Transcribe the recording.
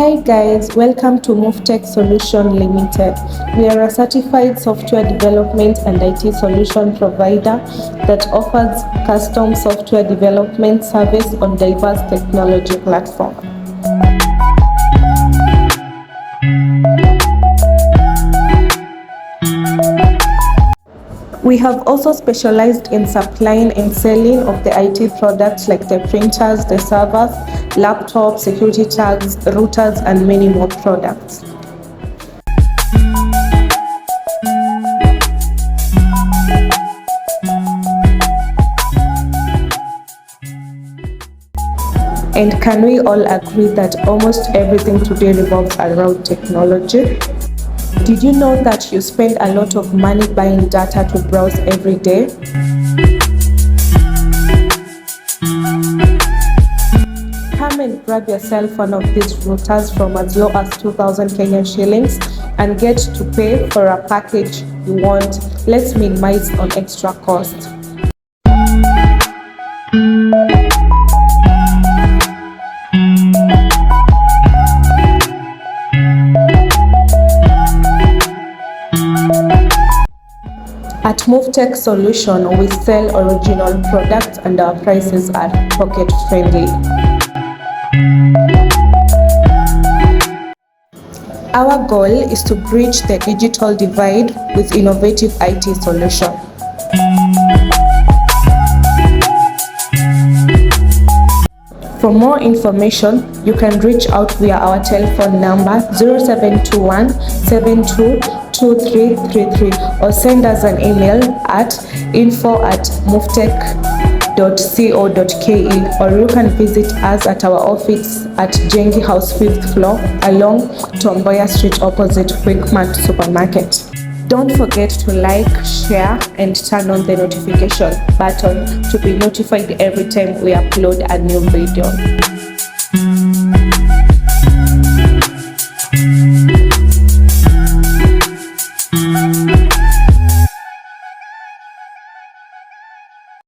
Hi guys, welcome to MoveTech Solution Limited. We are a certified software development and IT solution provider that offers custom software development service on diverse technology platforms. We have also specialized in supplying and selling of the IT products like the printers, the servers, laptops, security tags, routers, and many more products. And can we all agree that almost everything today revolves around technology? Did you know that you spend a lot of money buying data to browse every day? Come and grab yourself one of these routers from as low as 2,000 Kenyan shillings and get to pay for a package you want. Let's minimize on extra cost. At MoveTech Solution, we sell original products and our prices are pocket friendly. Our goal is to bridge the digital divide with innovative IT solutions. For more information, you can reach out via our telephone number 0721 722333 or send us an email at info@movetech.co.ke, or you can visit us at our office at Njengi House 5th floor along Mboya Street opposite Mart supermarket. Don't forget to like, share, and turn on the notification button to be notified every time we upload a new video.